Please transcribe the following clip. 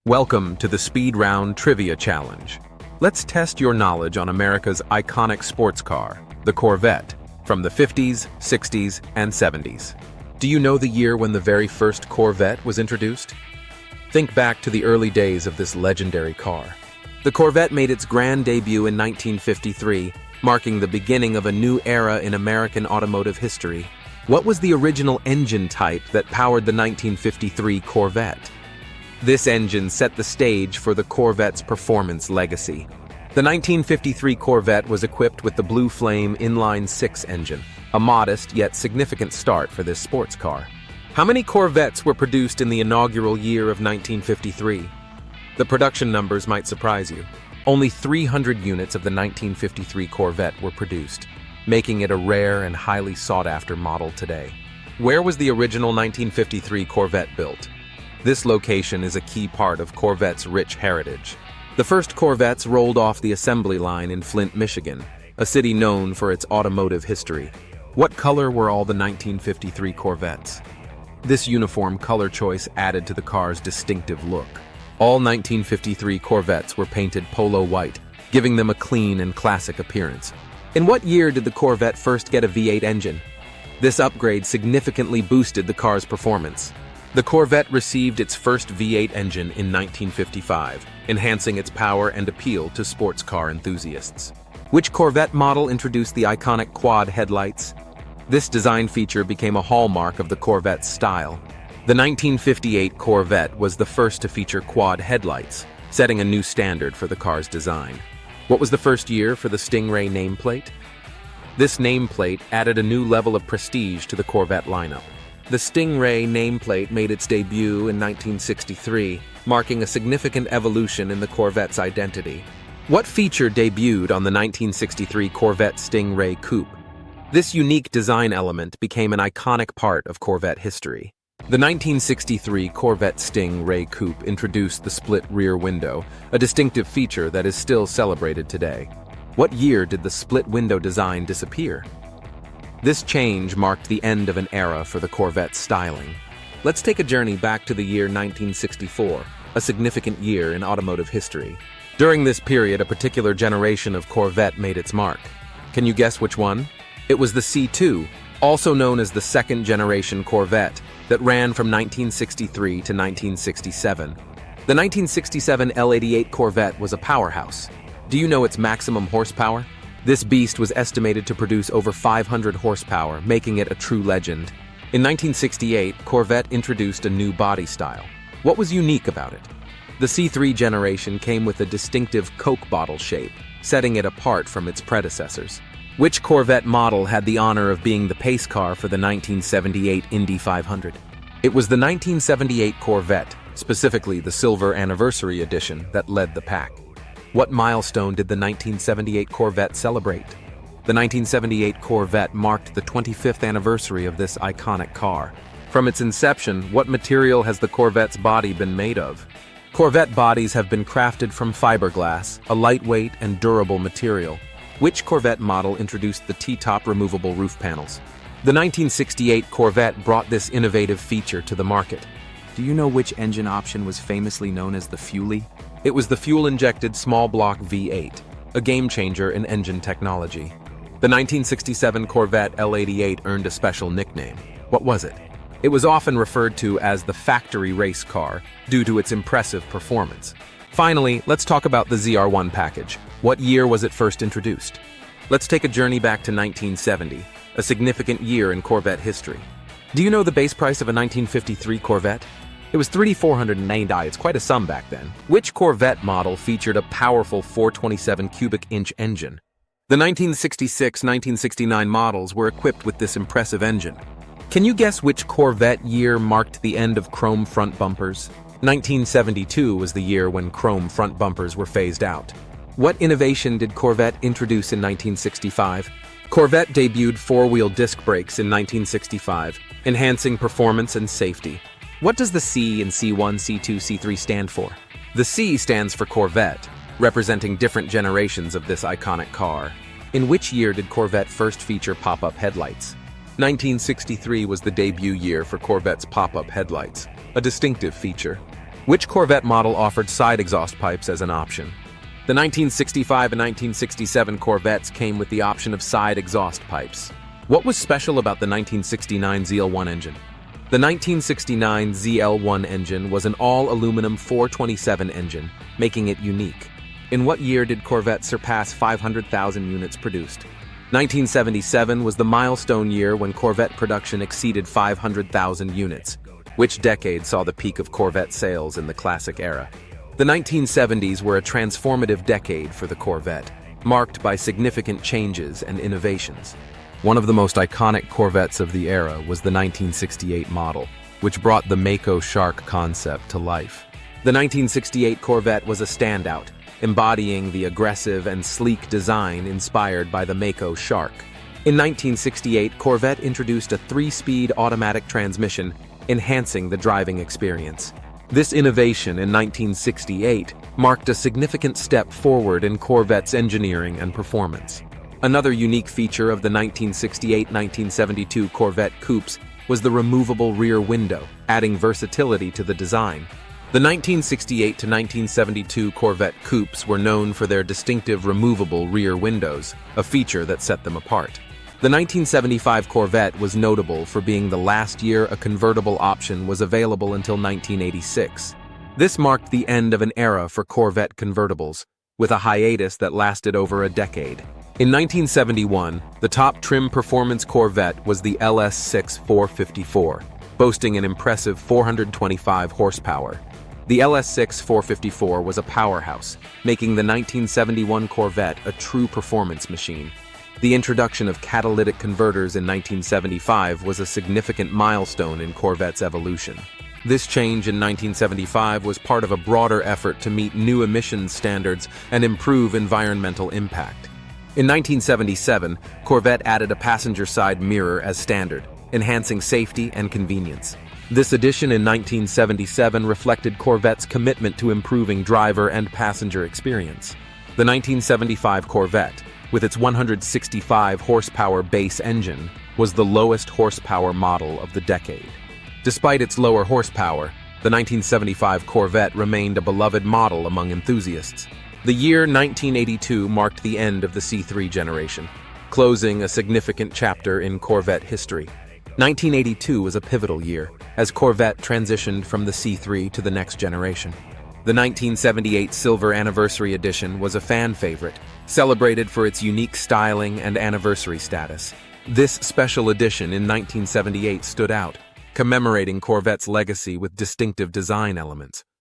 Welcome to the Speed Round Trivia Challenge. Let's test your knowledge on America's iconic sports car, the Corvette, from the 50s, 60s, and 70s. Do you know the year when the very first Corvette was introduced? Think back to the early days of this legendary car. The Corvette made its grand debut in 1953, marking the beginning of a new era in American automotive history. What was the original engine type that powered the 1953 Corvette? This engine set the stage for the Corvette's performance legacy. The 1953 Corvette was equipped with the Blue Flame inline-six engine, a modest yet significant start for this sports car. How many Corvettes were produced in the inaugural year of 1953? The production numbers might surprise you. Only 300 units of the 1953 Corvette were produced, making it a rare and highly sought-after model today. Where was the original 1953 Corvette built? This location is a key part of Corvette's rich heritage. The first Corvettes rolled off the assembly line in Flint, Michigan, a city known for its automotive history. What color were all the 1953 Corvettes? This uniform color choice added to the car's distinctive look. All 1953 Corvettes were painted polo white, giving them a clean and classic appearance. In what year did the Corvette first get a V8 engine? This upgrade significantly boosted the car's performance. The Corvette received its first V8 engine in 1955, enhancing its power and appeal to sports car enthusiasts. Which Corvette model introduced the iconic quad headlights? This design feature became a hallmark of the Corvette's style. The 1958 Corvette was the first to feature quad headlights, setting a new standard for the car's design. What was the first year for the Stingray nameplate? This nameplate added a new level of prestige to the Corvette lineup. The Stingray nameplate made its debut in 1963, marking a significant evolution in the Corvette's identity. What feature debuted on the 1963 Corvette Stingray Coupe? This unique design element became an iconic part of Corvette history. The 1963 Corvette Stingray Coupe introduced the split rear window, a distinctive feature that is still celebrated today. What year did the split window design disappear? This change marked the end of an era for the Corvette's styling. Let's take a journey back to the year 1964, a significant year in automotive history. During this period, a particular generation of Corvette made its mark. Can you guess which one? It was the C2, also known as the second-generation Corvette, that ran from 1963 to 1967. The 1967 L88 Corvette was a powerhouse. Do you know its maximum horsepower? This beast was estimated to produce over 500 horsepower, making it a true legend. In 1968, Corvette introduced a new body style. What was unique about it? The C3 generation came with a distinctive Coke bottle shape, setting it apart from its predecessors. Which Corvette model had the honor of being the pace car for the 1978 Indy 500? It was the 1978 Corvette, specifically the Silver Anniversary Edition, that led the pack. What milestone did the 1978 Corvette celebrate? The 1978 Corvette marked the 25th anniversary of this iconic car. From its inception, what material has the Corvette's body been made of? Corvette bodies have been crafted from fiberglass, a lightweight and durable material. Which Corvette model introduced the T-top removable roof panels? The 1968 Corvette brought this innovative feature to the market. Do you know which engine option was famously known as the Fuelie? It was the fuel-injected small-block V8, a game-changer in engine technology. The 1967 Corvette L88 earned a special nickname. What was it? It was often referred to as the factory race car due to its impressive performance. Finally, let's talk about the ZR1 package. What year was it first introduced? Let's take a journey back to 1970, a significant year in Corvette history. Do you know the base price of a 1953 Corvette? It was $3,409. It's quite a sum back then. Which Corvette model featured a powerful 427 cubic inch engine? The 1966-1969 models were equipped with this impressive engine. Can you guess which Corvette year marked the end of chrome front bumpers? 1972 was the year when chrome front bumpers were phased out. What innovation did Corvette introduce in 1965? Corvette debuted four-wheel disc brakes in 1965, enhancing performance and safety. What does the C in C1, C2, C3 stand for? The C stands for Corvette, representing different generations of this iconic car. In which year did Corvette first feature pop-up headlights? 1963 was the debut year for Corvette's pop-up headlights, a distinctive feature. Which Corvette model offered side exhaust pipes as an option? The 1965 and 1967 Corvettes came with the option of side exhaust pipes. What was special about the 1969 ZL1 engine? The 1969 ZL1 engine was an all-aluminum 427 engine, making it unique. In what year did Corvette surpass 500,000 units produced? 1977 was the milestone year when Corvette production exceeded 500,000 units. Which decade saw the peak of Corvette sales in the classic era? The 1970s were a transformative decade for the Corvette, marked by significant changes and innovations. One of the most iconic Corvettes of the era was the 1968 model, which brought the Mako shark concept to life. The 1968 Corvette was a standout, embodying the aggressive and sleek design inspired by the Mako shark. In 1968, Corvette introduced a 3-speed automatic transmission, enhancing the driving experience. This innovation in 1968 marked a significant step forward in Corvette's engineering and performance. Another unique feature of the 1968-1972 Corvette coupes was the removable rear window, adding versatility to the design. The 1968-1972 Corvette coupes were known for their distinctive removable rear windows, a feature that set them apart. The 1975 Corvette was notable for being the last year a convertible option was available until 1986. This marked the end of an era for Corvette convertibles, with a hiatus that lasted over a decade. In 1971, the top trim performance Corvette was the LS6 454, boasting an impressive 425 horsepower. The LS6 454 was a powerhouse, making the 1971 Corvette a true performance machine. The introduction of catalytic converters in 1975 was a significant milestone in Corvette's evolution. This change in 1975 was part of a broader effort to meet new emissions standards and improve environmental impact. In 1977, Corvette added a passenger side mirror as standard, enhancing safety and convenience. This addition in 1977 reflected Corvette's commitment to improving driver and passenger experience. The 1975 Corvette, with its 165 horsepower base engine, was the lowest horsepower model of the decade. Despite its lower horsepower, the 1975 Corvette remained a beloved model among enthusiasts. The year 1982 marked the end of the C3 generation, closing a significant chapter in Corvette history. 1982 was a pivotal year, as Corvette transitioned from the C3 to the next generation. The 1978 Silver Anniversary Edition was a fan favorite, celebrated for its unique styling and anniversary status. This special edition in 1978 stood out, commemorating Corvette's legacy with distinctive design elements.